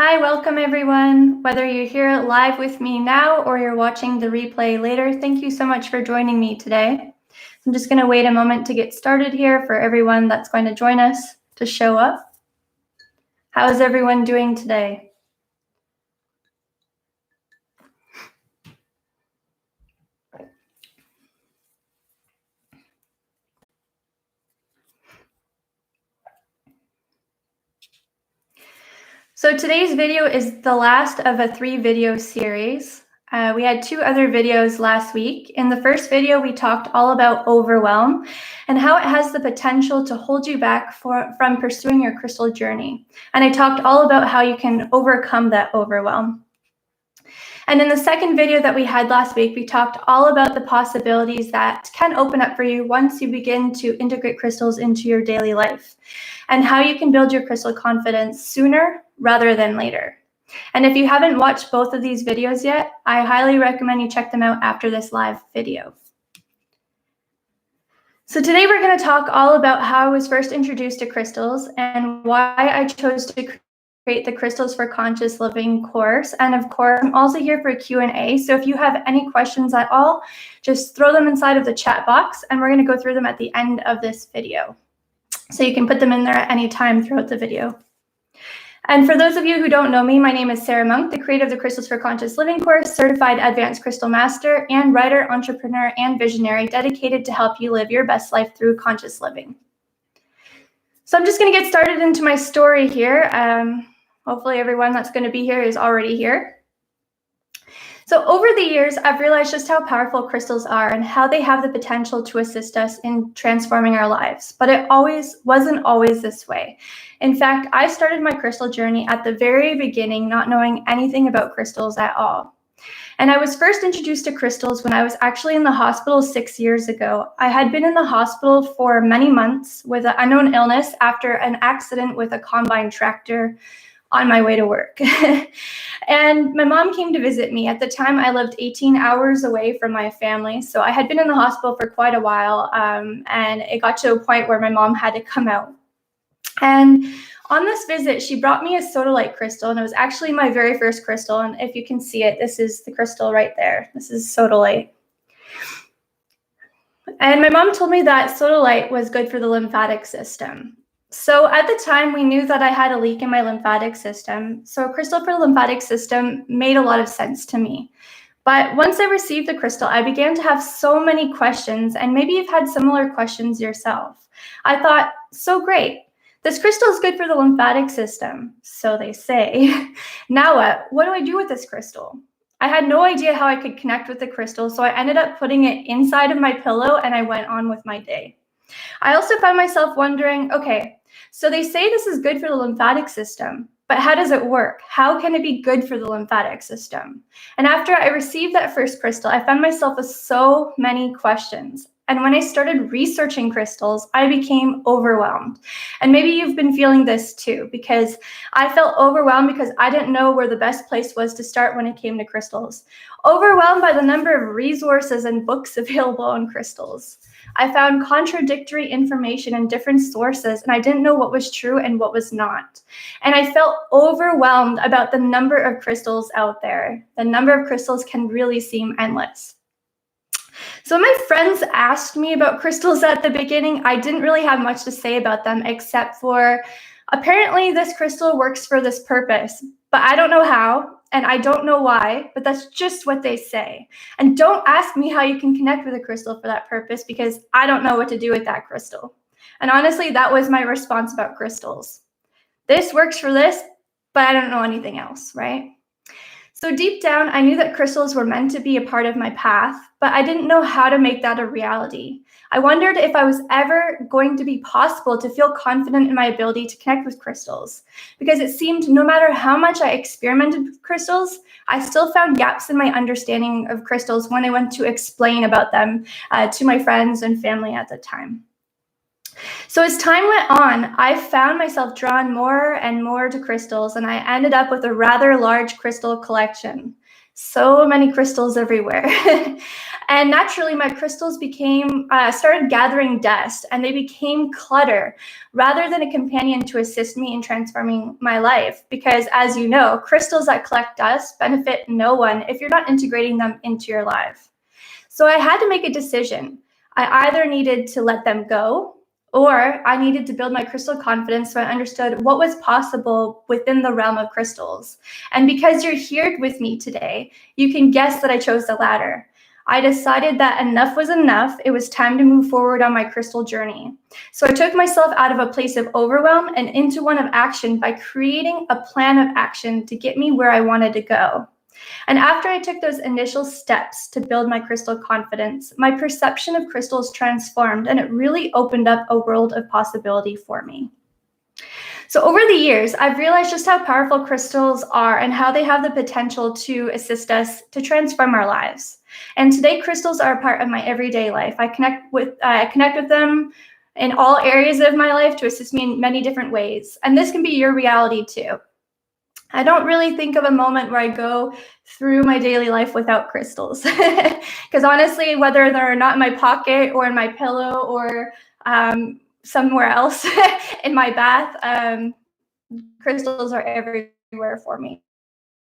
Hi, welcome everyone. Whether you're here live with me now or you're watching the replay later, thank you so much for joining me today. I'm just going to wait a moment to get started here for everyone that's going to join us to show up. How is everyone doing today? So today's video is the last of a 3-video series. We had 2 other videos last week. In the first video, we talked all about overwhelm and how it has the potential to hold you back from pursuing your crystal journey. And I talked all about how you can overcome that overwhelm. And in the second video that we had last week, we talked all about the possibilities that can open up for you once you begin to integrate crystals into your daily life, and how you can build your crystal confidence sooner rather than later. And if you haven't watched both of these videos yet, I highly recommend you check them out after this live video. So today we're going to talk all about how I was first introduced to crystals and why I chose to create the Crystals for Conscious Living course. And of course, I'm also here for a Q&A. So if you have any questions at all, just throw them inside of the chat box and we're going to go through them at the end of this video. So you can put them in there at any time throughout the video. And for those of you who don't know me, my name is Sarah Monk, the creator of the Crystals for Conscious Living course, certified advanced crystal master, and writer, entrepreneur, and visionary dedicated to help you live your best life through conscious living. So I'm just going to get started into my story here. Hopefully everyone that's going to be here is already here. So over the years, I've realized just how powerful crystals are and how they have the potential to assist us in transforming our lives. But it wasn't always this way. In fact, I started my crystal journey at the very beginning, not knowing anything about crystals at all. And I was first introduced to crystals when I was actually in the hospital 6 years ago. I had been in the hospital for many months with an unknown illness after an accident with a combine tractor on my way to work. And my mom came to visit me. At the time, I lived 18 hours away from my family. So I had been in the hospital for quite a while. And it got to a point where my mom had to come out. And on this visit, she brought me a sodalite crystal, and it was actually my very first crystal. And if you can see it, this is the crystal right there. This is sodalite. And my mom told me that sodalite was good for the lymphatic system. So at the time, we knew that I had a leak in my lymphatic system. So a crystal for the lymphatic system made a lot of sense to me. But once I received the crystal, I began to have so many questions, and maybe you've had similar questions yourself. I thought, so great. This crystal is good for the lymphatic system, so they say. Now what? What do I do with this crystal? I had no idea how I could connect with the crystal, so I ended up putting it inside of my pillow and I went on with my day. I also found myself wondering, okay, so they say this is good for the lymphatic system, but how does it work? How can it be good for the lymphatic system? And after I received that first crystal, I found myself with so many questions. And when I started researching crystals, I became overwhelmed. And maybe you've been feeling this too, because I felt overwhelmed because I didn't know where the best place was to start when it came to crystals. Overwhelmed by the number of resources and books available on crystals. I found contradictory information in different sources, and I didn't know what was true and what was not. And I felt overwhelmed about the number of crystals out there. The number of crystals can really seem endless. So when my friends asked me about crystals at the beginning, I didn't really have much to say about them except for apparently this crystal works for this purpose, but I don't know how and I don't know why, but that's just what they say. And don't ask me how you can connect with a crystal for that purpose because I don't know what to do with that crystal. And honestly, that was my response about crystals. This works for this, but I don't know anything else, right? So deep down, I knew that crystals were meant to be a part of my path, but I didn't know how to make that a reality. I wondered if I was ever going to be possible to feel confident in my ability to connect with crystals, because it seemed no matter how much I experimented with crystals, I still found gaps in my understanding of crystals when I went to explain about them to my friends and family at the time. So as time went on, I found myself drawn more and more to crystals, and I ended up with a rather large crystal collection. So many crystals everywhere. And naturally, my crystals started gathering dust, and they became clutter rather than a companion to assist me in transforming my life. Because as you know, crystals that collect dust benefit no one if you're not integrating them into your life. So I had to make a decision. I either needed to let them go, or I needed to build my crystal confidence so I understood what was possible within the realm of crystals. And because you're here with me today, you can guess that I chose the latter. I decided that enough was enough. It was time to move forward on my crystal journey. So I took myself out of a place of overwhelm and into one of action by creating a plan of action to get me where I wanted to go. And after I took those initial steps to build my crystal confidence, my perception of crystals transformed, and it really opened up a world of possibility for me. So over the years, I've realized just how powerful crystals are and how they have the potential to assist us to transform our lives. And today, crystals are a part of my everyday life. I connect with them in all areas of my life to assist me in many different ways. And this can be your reality too. I don't really think of a moment where I go through my daily life without crystals. Because honestly, whether they're not in my pocket or in my pillow or somewhere else in my bath, crystals are everywhere for me.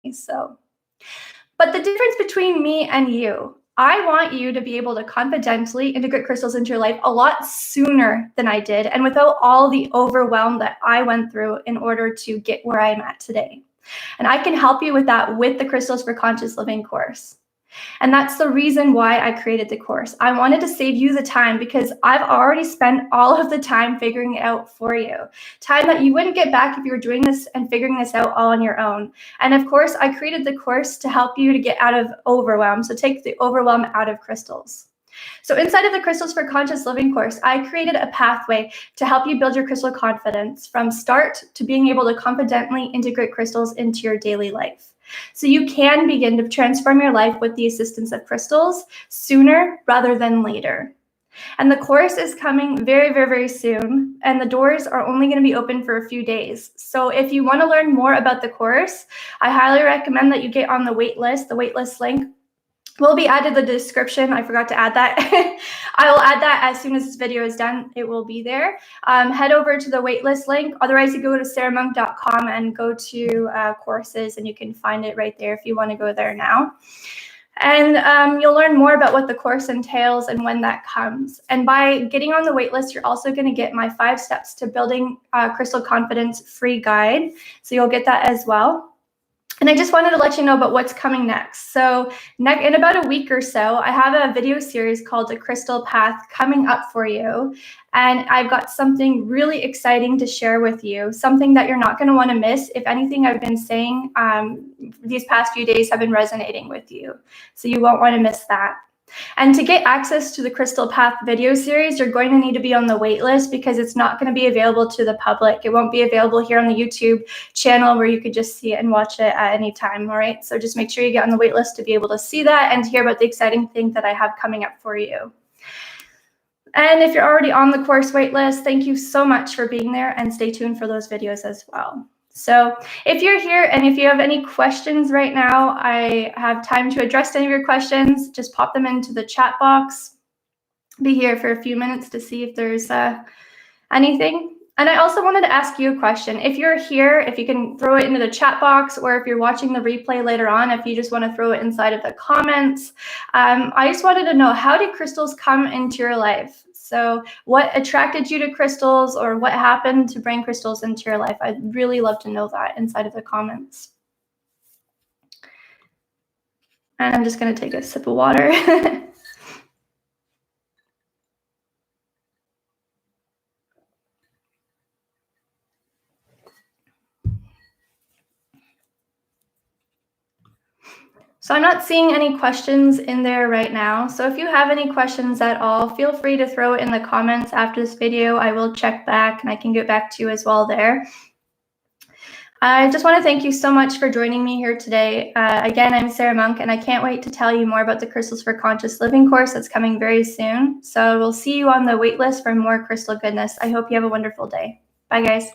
But the difference between me and you, I want you to be able to confidently integrate crystals into your life a lot sooner than I did, and without all the overwhelm that I went through in order to get where I'm at today. And I can help you with that with the Crystals for Conscious Living course. And that's the reason why I created the course. I wanted to save you the time because I've already spent all of the time figuring it out for you. Time that you wouldn't get back if you were doing this and figuring this out all on your own. And of course, I created the course to help you to get out of overwhelm. So take the overwhelm out of crystals. So inside of the Crystals for Conscious Living course, I created a pathway to help you build your crystal confidence from start to being able to confidently integrate crystals into your daily life. So you can begin to transform your life with the assistance of crystals sooner rather than later. And the course is coming very, very, very soon, and the doors are only going to be open for a few days. So if you want to learn more about the course, I highly recommend that you get on the wait list. The wait list link will be added in the description. I forgot to add that. I will add that as soon as this video is done. It will be there. Head over to the waitlist link. Otherwise, you go to sarahmonk.com and go to courses, and you can find it right there if you want to go there now. And you'll learn more about what the course entails and when that comes. And by getting on the waitlist, you're also going to get my 5 steps to building crystal confidence free guide. So you'll get that as well. And I just wanted to let you know about what's coming next. So in about a week or so, I have a video series called The Crystal Path coming up for you. And I've got something really exciting to share with you, something that you're not going to want to miss. If anything I've been saying these past few days have been resonating with you. So you won't want to miss that. And to get access to the Crystal Path video series, you're going to need to be on the wait list because it's not going to be available to the public. It won't be available here on the YouTube channel where you could just see it and watch it at any time, all right? So just make sure you get on the wait list to be able to see that and to hear about the exciting thing that I have coming up for you. And if you're already on the course waitlist, thank you so much for being there, and stay tuned for those videos as well. So if you're here and if you have any questions right now, I have time to address any of your questions. Just pop them into the chat box. Be here for a few minutes to see if there's anything. And I also wanted to ask you a question. If you're here, if you can throw it into the chat box, or if you're watching the replay later on, if you just want to throw it inside of the comments. I just wanted to know, how did crystals come into your life? So what attracted you to crystals, or what happened to bring crystals into your life? I'd really love to know that inside of the comments. And I'm just going to take a sip of water. So I'm not seeing any questions in there right now. So if you have any questions at all, feel free to throw it in the comments after this video. I will check back and I can get back to you as well there. I just want to thank you so much for joining me here today. Again, I'm Sarah Monk, and I can't wait to tell you more about the Crystals for Conscious Living course that's coming very soon. So we'll see you on the wait list for more crystal goodness. I hope you have a wonderful day. Bye, guys.